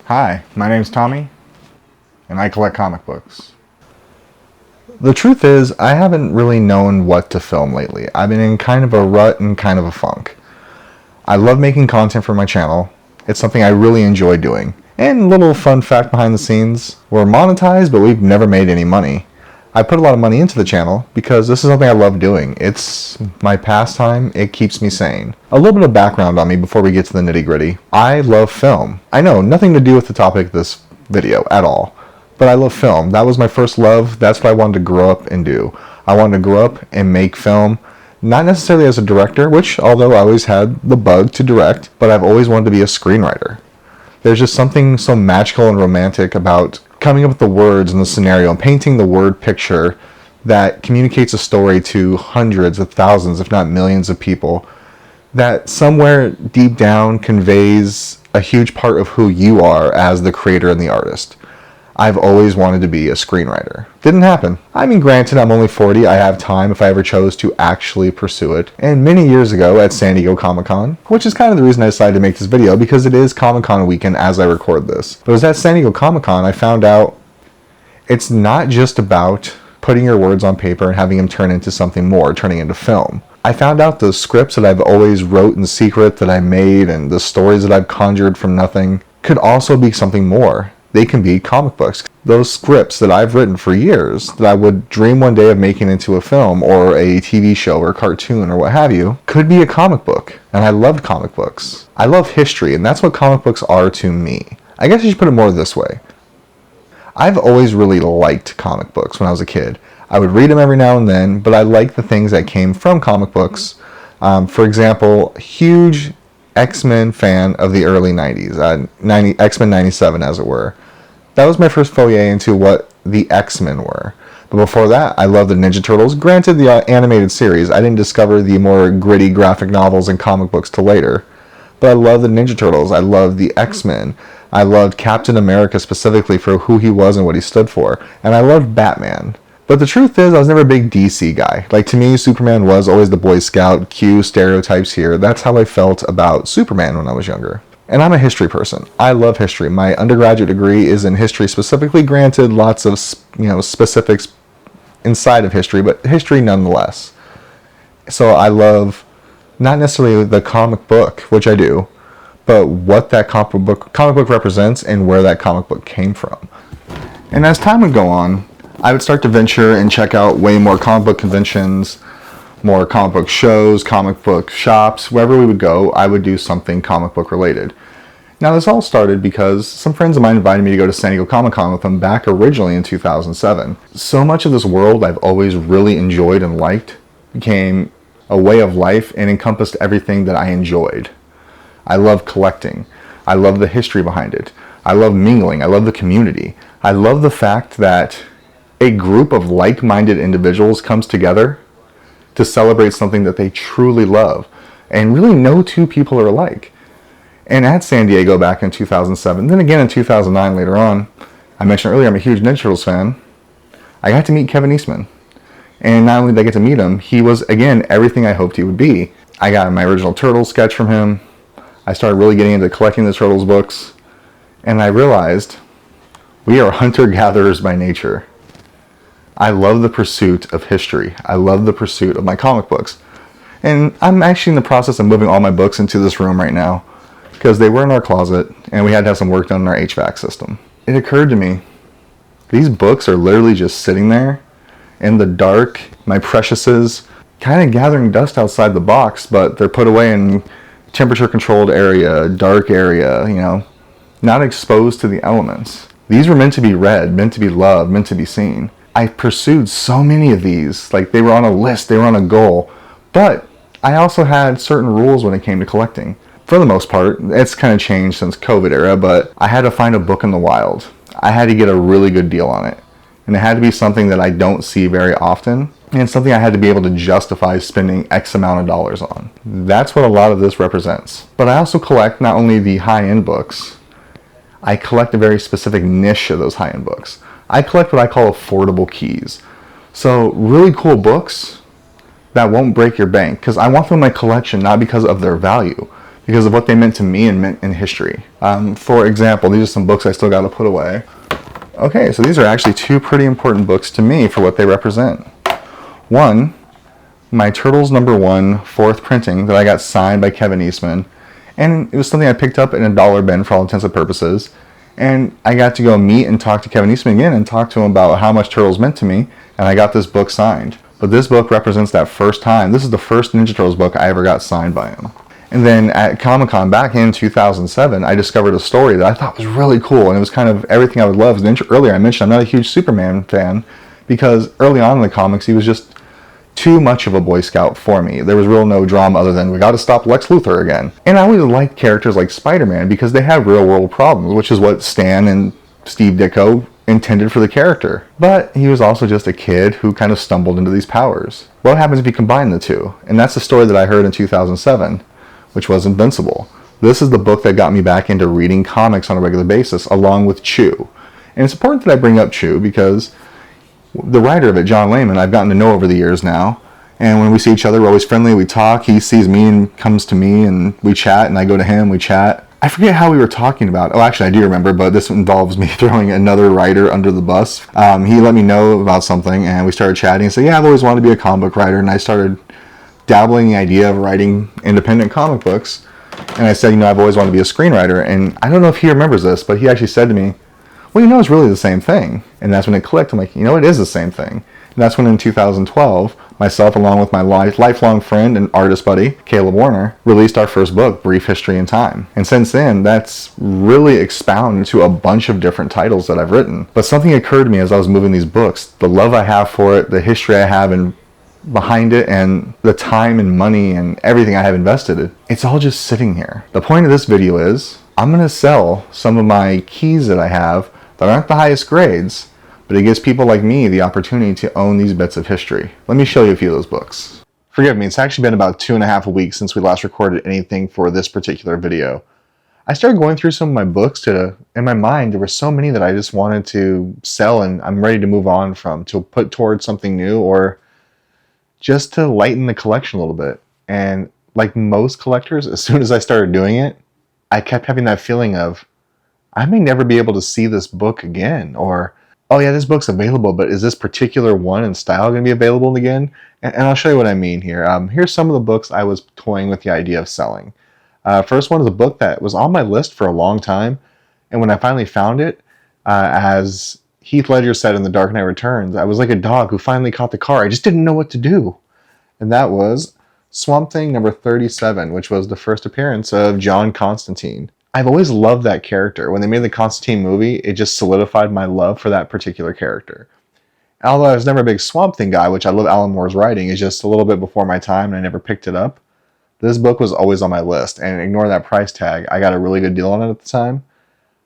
Hi, my name's Tommy, and I collect comic books. The truth is, I haven't really known what to film lately. I've been in kind of a rut and kind of a funk. I love making content for my channel. It's something I really enjoy doing. And a little fun fact behind the scenes, we're monetized, but we've never made any money. I put a lot of money into the channel because this is something I love doing. It's my pastime. It keeps me sane. A little bit of background on me before we get to the nitty-gritty. I love film. I know, nothing to do with the topic of this video at all, but I love film. That was my first love. That's what I wanted to grow up and do. I wanted to grow up and make film, not necessarily as a director, which although I always had the bug to direct, but I've always wanted to be a screenwriter. There's just something so magical and romantic about coming up with the words and the scenario and painting the word picture that communicates a story to hundreds of thousands, if not millions of people, that somewhere deep down conveys a huge part of who you are as the creator and the artist. I've always wanted to be a screenwriter. Didn't happen. I mean, granted, I'm only 40. I have time if I ever chose to actually pursue it. And many years ago at San Diego Comic-Con, which is kind of the reason I decided to make this video, because it is Comic-Con weekend as I record this. But it was at San Diego Comic-Con I found out it's not just about putting your words on paper and having them turn into something more, turning into film. I found out the scripts that I've always wrote in secret that I made and the stories that I've conjured from nothing could also be something more. They can be comic books. Those scripts that I've written for years that I would dream one day of making into a film or a TV show or a cartoon or what have you could be a comic book. And I loved comic books. I love history, and that's what comic books are to me. I guess I should put it more this way. I've always really liked comic books when I was a kid. I would read them every now and then, but I liked the things that came from comic books. For example, huge X-Men fan of the early 90s, X-Men 97 as it were. That was my first foray into what the X-Men were. But before that, I loved the Ninja Turtles. Granted, the animated series. I didn't discover the more gritty graphic novels and comic books till later. But I loved the Ninja Turtles. I loved the X-Men. I loved Captain America specifically for who he was and what he stood for. And I loved Batman. But the truth is, I was never a big DC guy. Like, to me, Superman was always the Boy Scout, Q, stereotypes here. That's how I felt about Superman when I was younger. And I'm a history person. I love history. My undergraduate degree is in history specifically. Granted, lots of, specifics inside of history, but history nonetheless. So I love not necessarily the comic book, which I do, but what that comic book represents and where that comic book came from. And as time would go on, I would start to venture and check out way more comic book conventions, more comic book shows, comic book shops. Wherever we would go, I would do something comic book related. Now, this all started because some friends of mine invited me to go to San Diego Comic-Con with them back originally in 2007. So much of this world I've always really enjoyed and liked became a way of life and encompassed everything that I enjoyed. I love collecting. I love the history behind it. I love mingling. I love the community. I love the fact that a group of like-minded individuals comes together to celebrate something that they truly love. And really no two people are alike. And at San Diego back in 2007, then again in 2009 later on, I mentioned earlier I'm a huge Ninja Turtles fan, I got to meet Kevin Eastman. And not only did I get to meet him, he was, again, everything I hoped he would be. I got my original Turtles sketch from him. I started really getting into collecting the Turtles books. And I realized we are hunter-gatherers by nature. I love the pursuit of history. I love the pursuit of my comic books. And I'm actually in the process of moving all my books into this room right now because they were in our closet and we had to have some work done in our HVAC system. It occurred to me, these books are literally just sitting there in the dark, my preciouses, kind of gathering dust outside the box, but they're put away in temperature controlled area, dark area, not exposed to the elements. These were meant to be read, meant to be loved, meant to be seen. I pursued so many of these, like they were on a list, they were on a goal, but I also had certain rules when it came to collecting. For the most part, it's kind of changed since COVID era, but I had to find a book in the wild. I had to get a really good deal on it, and it had to be something that I don't see very often, and something I had to be able to justify spending X amount of dollars on. That's what a lot of this represents. But I also collect not only the high-end books, I collect a very specific niche of those high-end books. I collect what I call affordable keys. So really cool books that won't break your bank, because I want them in my collection not because of their value, because of what they meant to me and meant in history. For example, these are some books I still got to put away. Okay, so these are actually two pretty important books to me for what they represent. One, my Turtles #1 fourth printing that I got signed by Kevin Eastman, and it was something I picked up in a dollar bin for all intents and purposes, and I got to go meet and talk to Kevin Eastman again and talk to him about how much Turtles meant to me, and I got this book signed. But this book represents that first time. This is the first Ninja Turtles book I ever got signed by him. And then at Comic-Con back in 2007, I discovered a story that I thought was really cool, and it was kind of everything I would love. Earlier I mentioned I'm not a huge Superman fan, because early on in the comics he was just too much of a Boy Scout for me. There was no drama other than we got to stop Lex Luthor again. And I always liked characters like Spider-Man because they had real world problems, which is what Stan and Steve Ditko intended for the character. But he was also just a kid who kind of stumbled into these powers. What happens if you combine the two? And that's the story that I heard in 2007, which was Invincible. This is the book that got me back into reading comics on a regular basis, along with Chew. And it's important that I bring up Chew because the writer of it, John Layman, I've gotten to know over the years now. And when we see each other, we're always friendly, we talk, he sees me and comes to me, and we chat, and I go to him, we chat. I forget how we were talking about. Oh, actually, I do remember, but this involves me throwing another writer under the bus. He let me know about something, and we started chatting. He said, yeah, I've always wanted to be a comic book writer, and I started dabbling in the idea of writing independent comic books. And I said, I've always wanted to be a screenwriter. And I don't know if he remembers this, but he actually said to me, well, it's really the same thing. And that's when it clicked. I'm like, it is the same thing. And that's when in 2012, myself, along with my lifelong friend and artist buddy, Caleb Warner, released our first book, Brief History in Time. And since then, that's really expounded to a bunch of different titles that I've written. But something occurred to me as I was moving these books, the love I have for it, the history I have behind it, and the time and money and everything I have invested in, it's all just sitting here. The point of this video is, I'm going to sell some of my keys that I have that aren't the highest grades, but it gives people like me the opportunity to own these bits of history. Let me show you a few of those books. Forgive me, it's actually been about 2.5 weeks since we last recorded anything for this particular video. I started going through some of my books in my mind, there were so many that I just wanted to sell and I'm ready to move on from, to put towards something new or just to lighten the collection a little bit. And like most collectors, as soon as I started doing it, I kept having that feeling of, I may never be able to see this book again, or, oh yeah, this book's available, but is this particular one and style going to be available again? And I'll show you what I mean here. Here's some of the books I was toying with the idea of selling. First one is a book that was on my list for a long time, and when I finally found it, as Heath Ledger said in The Dark Knight Returns, I was like a dog who finally caught the car. I just didn't know what to do. And that was Swamp Thing number 37, which was the first appearance of John Constantine. I've always loved that character. When they made the Constantine movie, it just solidified my love for that particular character. Although I was never a big Swamp Thing guy, which I love Alan Moore's writing, it's just a little bit before my time and I never picked it up. This book was always on my list, and ignore that price tag. I got a really good deal on it at the time,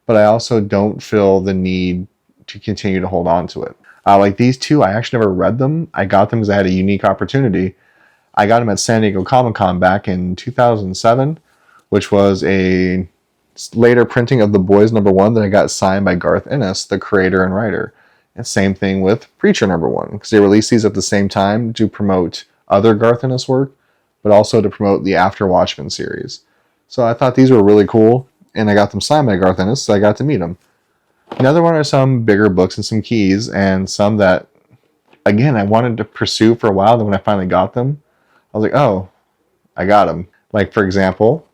but I also don't feel the need to continue to hold on to it. Like these two, I actually never read them. I got them because I had a unique opportunity. I got them at San Diego Comic-Con back in 2007, which was a later printing of The Boys #1 that I got signed by Garth Ennis, the creator and writer. And same thing with Preacher #1, because they released these at the same time to promote other Garth Ennis work, but also to promote the After Watchmen series. So I thought these were really cool, and I got them signed by Garth Ennis, so I got to meet him. Another one are some bigger books and some keys, and some that, again, I wanted to pursue for a while, then when I finally got them, I was like, oh, I got them. Like, for example,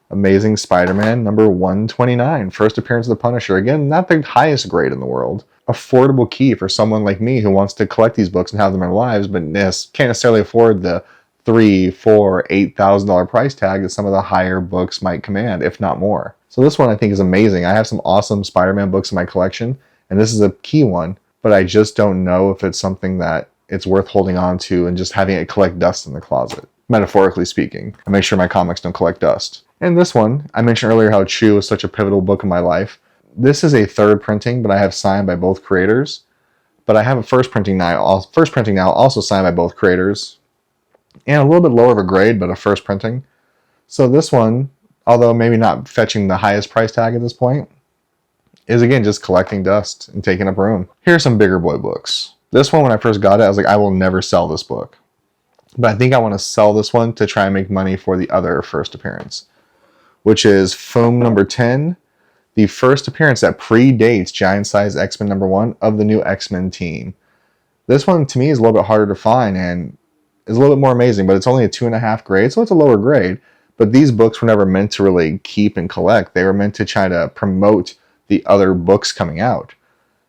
Amazing Spider-Man number 129, first appearance of the Punisher. Again, not the highest grade in the world. Affordable key for someone like me who wants to collect these books and have them in their lives, but can't necessarily afford the $3,000, $4,000, $8,000 price tag that some of the higher books might command, if not more. So this one I think is amazing. I have some awesome Spider-Man books in my collection, and this is a key one, but I just don't know if it's something that it's worth holding on to and just having it collect dust in the closet, metaphorically speaking, and make sure my comics don't collect dust. And this one, I mentioned earlier how Chew was such a pivotal book in my life. This is a third printing, but I have signed by both creators. But I have a first printing now also signed by both creators. And a little bit lower of a grade, but a first printing. So this one, although maybe not fetching the highest price tag at this point, is again just collecting dust and taking up room. Here are some bigger boy books. This one, when I first got it, I was like, I will never sell this book. But I think I want to sell this one to try and make money for the other first appearance. which is Foam number 10, the first appearance that predates Giant Size X-Men number 1 of the new X-Men team. This one, to me, is a little bit harder to find and is a little bit more amazing, but it's only a 2.5 grade, so it's a lower grade. But these books were never meant to really keep and collect. They were meant to try to promote the other books coming out.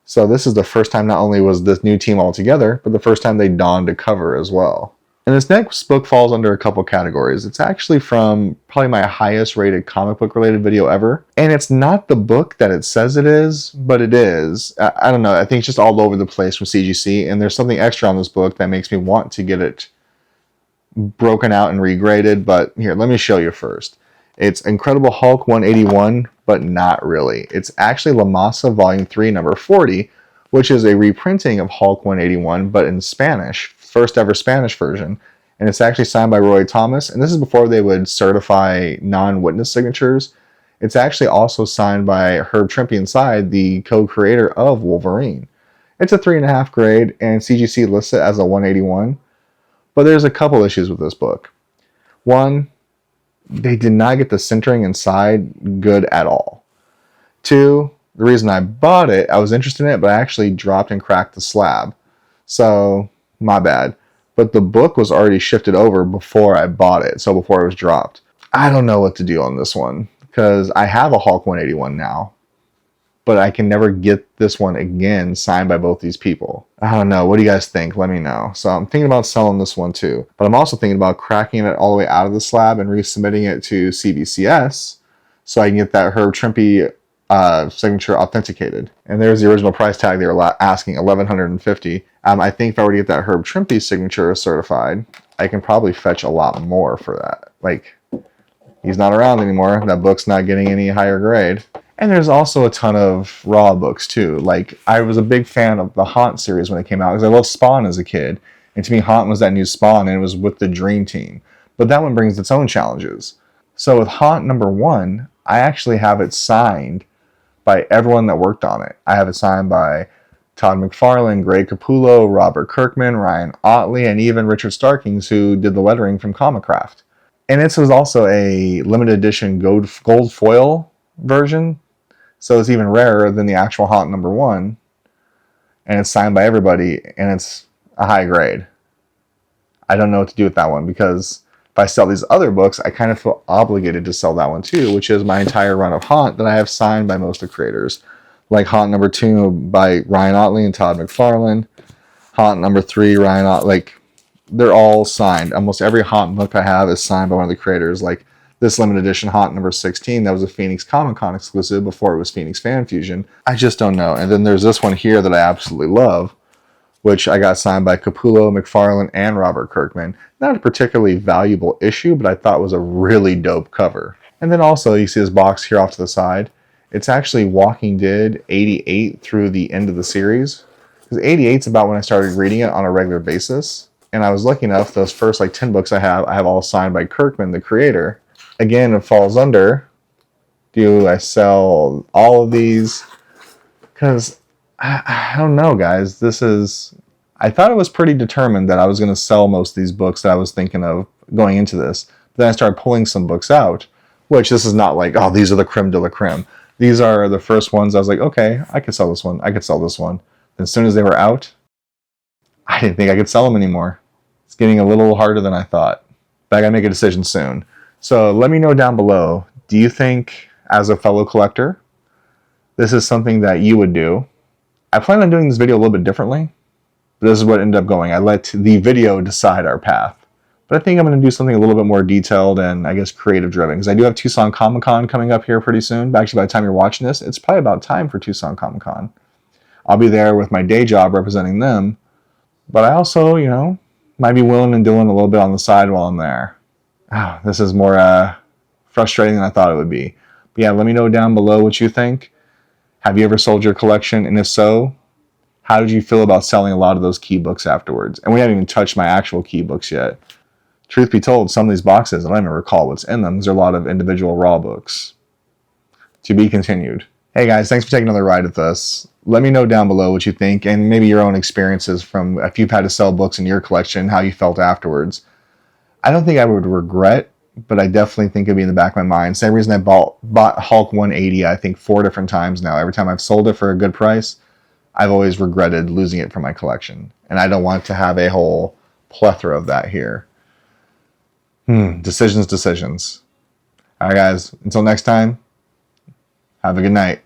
So this is the first time not only was this new team all together, but the first time they donned a cover as well. And this next book falls under a couple categories. It's actually from probably my highest rated comic book related video ever. And it's not the book that it says it is, but it is. I don't know. I think it's just all over the place from CGC. And there's something extra on this book that makes me want to get it broken out and regraded. But here, let me show you first. It's Incredible Hulk 181, but not really. It's actually La Masa Volume 3, number 40, which is a reprinting of Hulk 181, but in Spanish. First ever Spanish version, and it's actually signed by Roy Thomas, and this is before they would certify non-witness signatures. It's actually also signed by Herb Trimpe inside, the co-creator of Wolverine. It's a 3.5 grade, and CGC lists it as a 181, but there's a couple issues with this book. One, they did not get the centering inside good at all. Two, the reason I bought it, I was interested in it, but I actually dropped and cracked the slab. So my bad. But the book was already shifted over before I bought it, so before it was dropped. I don't know what to do on this one, because I have a Hulk 181 now, but I can never get this one again signed by both these people. I don't know. What do you guys think? Let me know. So I'm thinking about selling this one too, but I'm also thinking about cracking it all the way out of the slab and resubmitting it to CBCS so I can get that Herb Trimpe signature authenticated. And there's the original price tag they were asking, $1,150. I think if I were to get that Herb Trimpe signature certified, I can probably fetch a lot more for that. Like, he's not around anymore. That book's not getting any higher grade. And there's also a ton of Raw books too. Like, I was a big fan of the Haunt series when it came out because I loved Spawn as a kid. And to me, Haunt was that new Spawn, and it was with the Dream Team. But that one brings its own challenges. So with Haunt number 1, I actually have it signed by everyone that worked on it. I have it signed by Todd McFarlane, Greg Capullo, Robert Kirkman, Ryan Ottley, and even Richard Starkings, who did the lettering from Comicraft. And this was also a limited edition gold foil version, so it's even rarer than the actual Haunt number 1. And it's signed by everybody, and it's a high grade. I don't know what to do with that one, because if I sell these other books, I kind of feel obligated to sell that one too, which is my entire run of Haunt that I have signed by most of the creators. Like Haunt number 2 by Ryan Ottley and Todd McFarlane. Haunt number 3, Ryan Ottley. Like, they're all signed. Almost every Haunt book I have is signed by one of the creators. Like this limited edition Haunt number 16, that was a Phoenix Comic Con exclusive before it was Phoenix Fan Fusion. I just don't know. And then there's this one here that I absolutely love, which I got signed by Capullo, McFarlane, and Robert Kirkman. Not a particularly valuable issue, but I thought was a really dope cover. And then also, you see this box here off to the side. It's actually Walking Dead 88 through the end of the series. Because 88 is about when I started reading it on a regular basis. And I was lucky enough, those first 10 books I have all signed by Kirkman, the creator. Again, it falls under, do I sell all of these? Because I don't know, guys. I thought it was pretty determined that I was going to sell most of these books that I was thinking of going into this. But then I started pulling some books out, which this is not like, oh, these are the creme de la creme. These are the first ones I was like, okay, I could sell this one. I could sell this one. And as soon as they were out, I didn't think I could sell them anymore. It's getting a little harder than I thought. But I got to make a decision soon. So let me know down below, do you think, as a fellow collector, this is something that you would do? I plan on doing this video a little bit differently. But this is what ended up going. I let the video decide our path. But I think I'm going to do something a little bit more detailed and, I guess, creative driven. Because I do have Tucson Comic Con coming up here pretty soon. But actually, by the time you're watching this, it's probably about time for Tucson Comic Con. I'll be there with my day job representing them. But I also, might be willing and doing a little bit on the side while I'm there. Oh, this is more frustrating than I thought it would be. But yeah, let me know down below what you think. Have you ever sold your collection? And if so, how did you feel about selling a lot of those key books afterwards? And we haven't even touched my actual key books yet. Truth be told, some of these boxes, I don't even recall what's in them. There's a lot of individual Raw books. To be continued. Hey guys, thanks for taking another ride with us. Let me know down below what you think and maybe your own experiences from if you've had to sell books in your collection, how you felt afterwards. I don't think I would regret but I definitely think it'd be in the back of my mind. Same reason I bought Hulk 180, I think 4 different times now. Every time I've sold it for a good price, I've always regretted losing it from my collection. And I don't want to have a whole plethora of that here. Decisions. All right, guys. Until next time, have a good night.